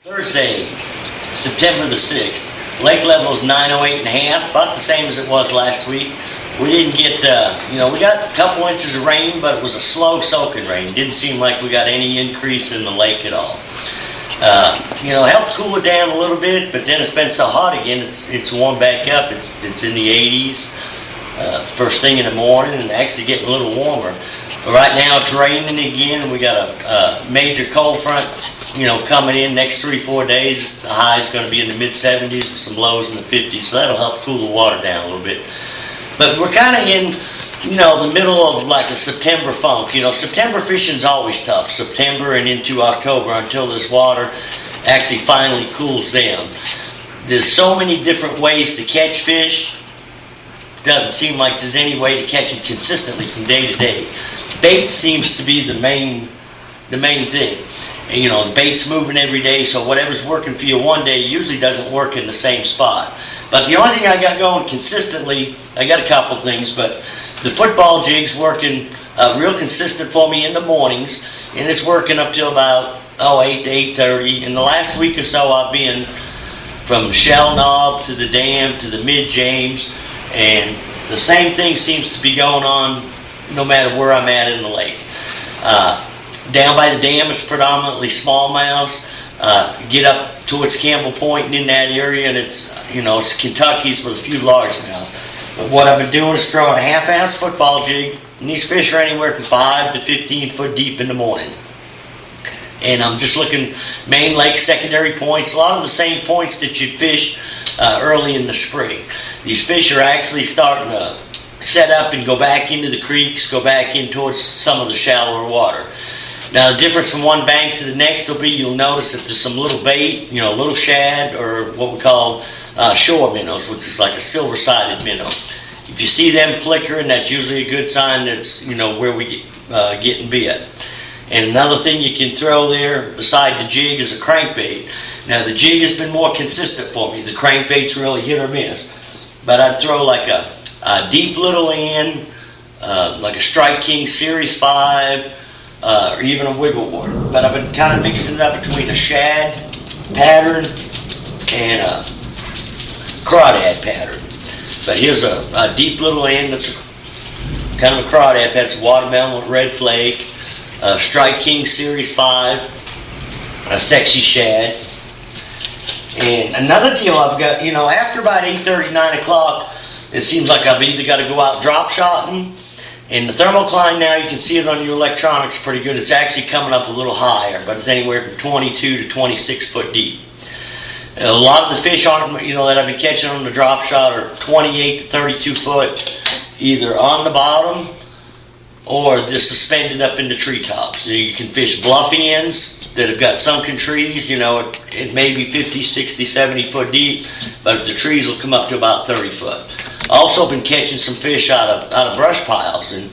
Thursday, September the 6th. Lake level is 908.5, about the same as it was last week. We didn't get, we got a couple inches of rain, but it was a slow soaking rain. Didn't seem like we got any increase in the lake at all. Helped cool it down a little bit, but then it's been so hot again, it's warmed back up. It's in the 80s first thing in the morning, and actually getting a little warmer. But right now it's raining again, and we got a major cold front coming in next 3-4 days. The high is going to be in the mid-70s with some lows in the 50s, so that'll help cool the water down a little bit. But we're kind of in, the middle of like a September funk. September fishing's always tough, September and into October, until this water actually finally cools down. There's so many different ways to catch fish. Doesn't seem like there's any way to catch them consistently from day to day. Bait seems to be the main thing. And, the bait's moving every day, so whatever's working for you one day usually doesn't work in the same spot. But the only thing I got going consistently, I got a couple things, but the football jig's working real consistent for me in the mornings, and it's working up till about 8 to 8:30. In the last week or so, I've been from Shell Knob to the dam to the Mid-James, and the same thing seems to be going on no matter where I'm at in the lake. Down by the dam is predominantly smallmouths. Get up towards Campbell Point and in that area, and it's Kentucky's with a few largemouth. But what I've been doing is throwing a half-ounce football jig, and these fish are anywhere from 5 to 15 foot deep in the morning. And I'm just looking main lake secondary points, a lot of the same points that you'd fish early in the spring. These fish are actually starting to set up and go back into the creeks, go back in towards some of the shallower water. Now the difference from one bank to the next will be, you'll notice that there's some little bait, little shad, or what we call shore minnows, which is like a silver-sided minnow. If you see them flickering, that's usually a good sign that's where we getting bit. And another thing you can throw there beside the jig is a crankbait. Now the jig has been more consistent for me. The crankbait's really hit or miss. But I'd throw like a deep little end, like a Strike King Series 5, or even a wiggle worm. But I've been kind of mixing it up between a shad pattern and a crawdad pattern. But here's a deep little end that's kind of a crawdad pattern. It's a watermelon with red flake, a Strike King Series 5, a sexy shad. And another deal I've got, after about 8:30, 9 o'clock, it seems like I've either got to go out drop shotting. And the thermocline now, you can see it on your electronics pretty good. It's actually coming up a little higher, but it's anywhere from 22 to 26 foot deep. A lot of the fish that I've been catching on the drop shot are 28 to 32 foot, either on the bottom or they're suspended up in the treetops. You can fish bluff ends that have got sunken trees. It may be 50, 60, 70 foot deep, but the trees will come up to about 30 foot. Also been catching some fish out of brush piles, and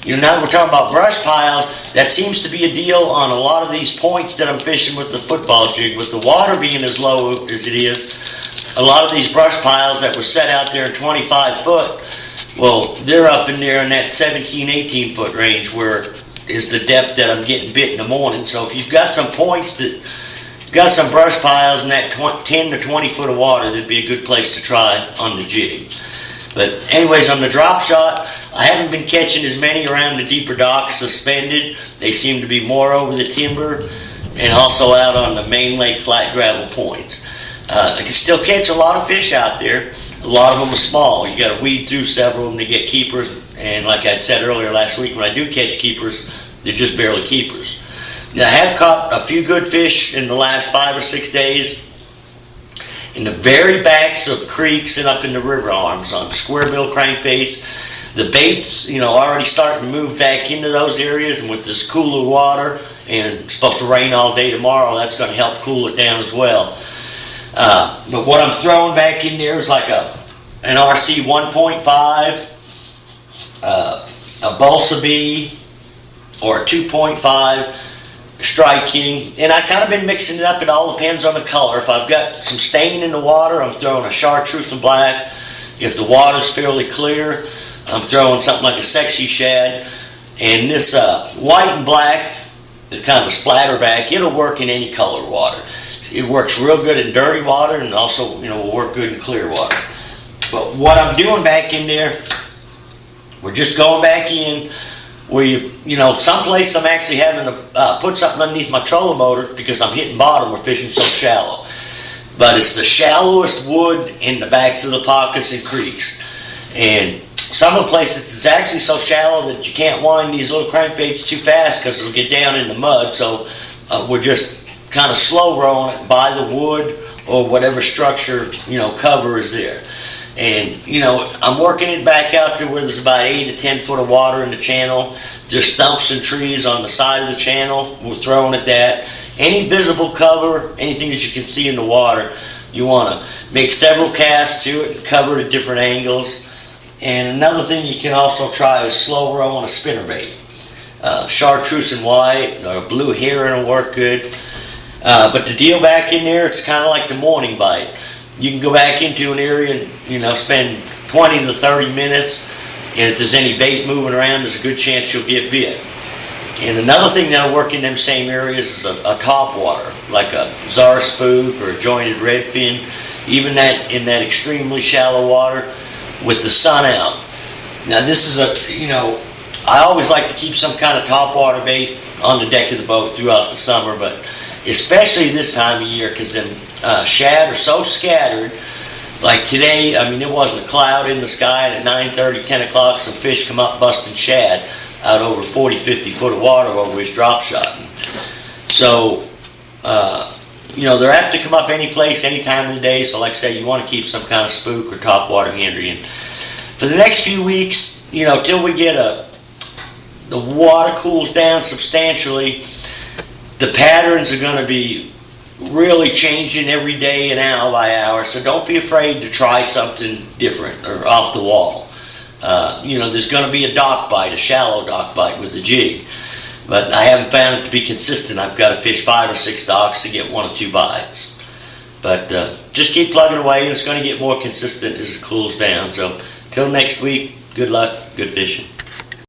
now that we're talking about brush piles, that seems to be a deal on a lot of these points that I'm fishing with the football jig. With the water being as low as it is, a lot of these brush piles that were set out there 25 foot, well, they're up in there in that 17, 18 foot range, where is the depth that I'm getting bit in the morning. So if you've got some points that got some brush piles in that 10 to 20 foot of water, that'd be a good place to try on the jig. But anyways, on the drop shot, I haven't been catching as many around the deeper docks suspended. They seem to be more over the timber and also out on the main lake flat gravel points. I can still catch a lot of fish out there. A lot of them are small. You got to weed through several of them to get keepers. And like I said earlier last week, when I do catch keepers, they're just barely keepers. Now, I have caught a few good fish in the last 5 or 6 days in the very backs of creeks and up in the river arms on square-bill crankbaits. The baits, already starting to move back into those areas, and with this cooler water, and it's supposed to rain all day tomorrow, that's going to help cool it down as well. But what I'm throwing back in there is like an RC 1.5, a Balsa B, or a 2.5 Strike King, and I kind of been mixing it up. It all depends on the color. If I've got some stain in the water, I'm throwing a chartreuse and black. If the water's fairly clear, I'm throwing something like a sexy shad. And this white and black, it's kind of a splatterback, it'll work in any color water. It works real good in dirty water, and also, will work good in clear water. But what I'm doing back in there, we're just going back in where someplace I'm actually having to put something underneath my trolling motor because I'm hitting bottom. We're fishing so shallow. But it's the shallowest wood in the backs of the pockets and creeks. And some of the places it's actually so shallow that you can't wind these little crankbaits too fast because it'll get down in the mud. So we're just kind of slow rolling it by the wood or whatever structure, cover is there. And, I'm working it back out to where there's about 8 to 10 foot of water in the channel. There's stumps and trees on the side of the channel. We're throwing at that. Any visible cover, anything that you can see in the water, you want to make several casts to it and cover it at different angles. And another thing you can also try is slow rolling a spinnerbait. Chartreuse and white or blue heron will work good. But the deal back in there, it's kind of like the morning bite. You can go back into an area and spend 20 to 30 minutes, and if there's any bait moving around, there's a good chance you'll get bit. And another thing that'll work in them same areas is a top water, like a Zara spook or a jointed redfin, even that in that extremely shallow water with the sun out. Now this is I always like to keep some kind of top water bait on the deck of the boat throughout the summer, but especially this time of year because them shad are so scattered. Like today, it wasn't a cloud in the sky, and at 9:30, 10 o'clock, some fish come up busting shad out over 40, 50 foot of water where we was drop shotting. So, they're apt to come up any place, any time of the day. So like I say, you want to keep some kind of spook or top water handy. And for the next few weeks, till we get the water cools down substantially, the patterns are going to be really changing every day and hour by hour, so don't be afraid to try something different or off the wall. There's going to be a dock bite, a shallow dock bite with a jig, but I haven't found it to be consistent. I've got to fish 5 or 6 docks to get 1 or 2 bites. But just keep plugging away, and it's going to get more consistent as it cools down. So till next week, good luck, good fishing.